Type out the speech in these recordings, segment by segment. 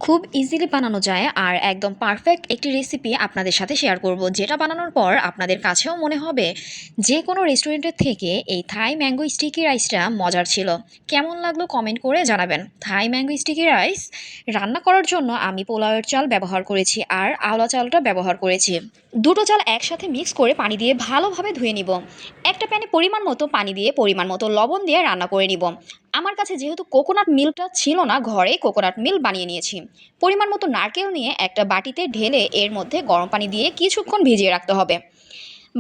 খুব ইজিলি বানানো যায় আর একদম পারফেক্ট একটি রেসিপি আপনাদের সাথে শেয়ার করব, যেটা বানানোর পর আপনাদের কাছেও মনে হবে যে কোনো রেস্টুরেন্টের থেকে এই থাই ম্যাঙ্গো স্টিকি রাইসটা মজার ছিল। কেমন লাগলো কমেন্ট করে জানাবেন। থাই ম্যাঙ্গো স্টিকি রাইস রান্না করার জন্য আমি পোলাওয়ের চাল ব্যবহার করেছি আর আওলা চালটা ব্যবহার করেছি। দুটো চাল একসাথে মিক্স করে পানি দিয়ে ভালোভাবে ধুয়ে নিব। একটা প্যানে পরিমাণ মতো পানি দিয়ে পরিমাণ মতো লবণ দিয়ে রান্না করে নিব। আমার কাছে যেহেতু কোকোনাট মিল্কটা ছিল না, ঘরে কোকোনাট মিল্ক বানিয়ে নিয়েছি। পরিমাণ মতো নারকেল নিয়ে একটা বাটিতে ঢেলে এর মধ্যে গরম পানি দিয়ে কিছুক্ষণ ভিজিয়ে রাখতে হবে।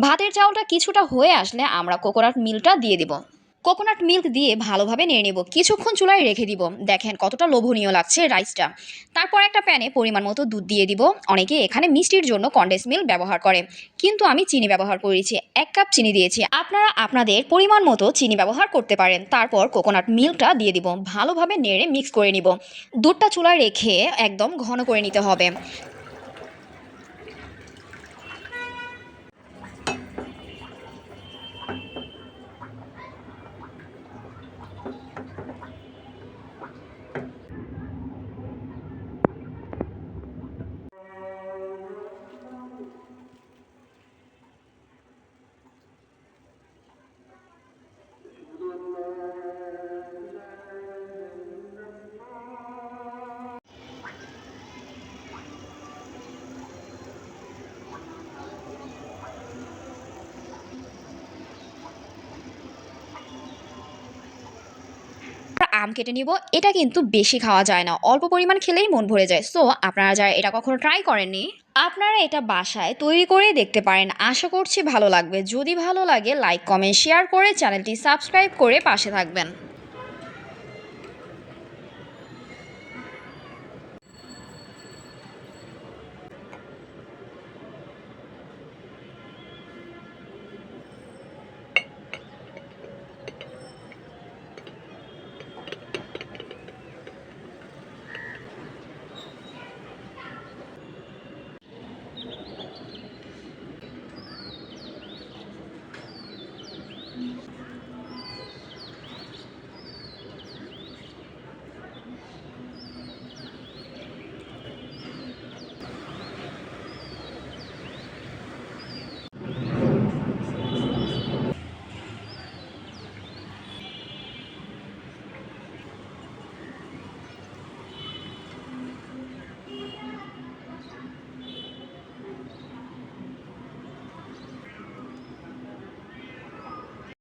ভাতের চাউলটা কিছুটা হয়ে আসলে আমরা কোকোনাট মিল্কটা দিয়ে দিব। কোকোনাট মিল্ক দিয়ে ভালোভাবে নেড়ে নেব, কিছুক্ষণ চুলায় রেখে দিব। দেখেন কতটা লোভনীয় লাগছে রাইসটা। তারপর একটা প্যানে পরিমাণ মতো দুধ দিয়ে দিব। অনেকে এখানে মিষ্টির জন্য কনডেন্স মিল্ক ব্যবহার করে, কিন্তু আমি চিনি ব্যবহার করেছি। 1 কাপ চিনি দিয়েছি, আপনারা আপনাদের পরিমাণ মতো চিনি ব্যবহার করতে পারেন। তারপর কোকোনাট মিল্কটা দিয়ে দিব, ভালোভাবে নেড়ে মিক্স করে নিব। দুধটা চুলায় রেখে একদম ঘন করে নিতে হবে। আম কেটে নিব। এটা কিন্তু বেশি খাওয়া যায় না, অল্প পরিমাণ খেলেই মন ভরে যায়। সো আপনারা যারা এটা কখনো ট্রাই করেননি, আপনারা এটা বাসায় তৈরি করে দেখতে পারেন। আশা করছি ভালো লাগবে। যদি ভালো লাগে লাইক কমেন্ট শেয়ার করে চ্যানেলটি সাবস্ক্রাইব করে পাশে থাকবেন।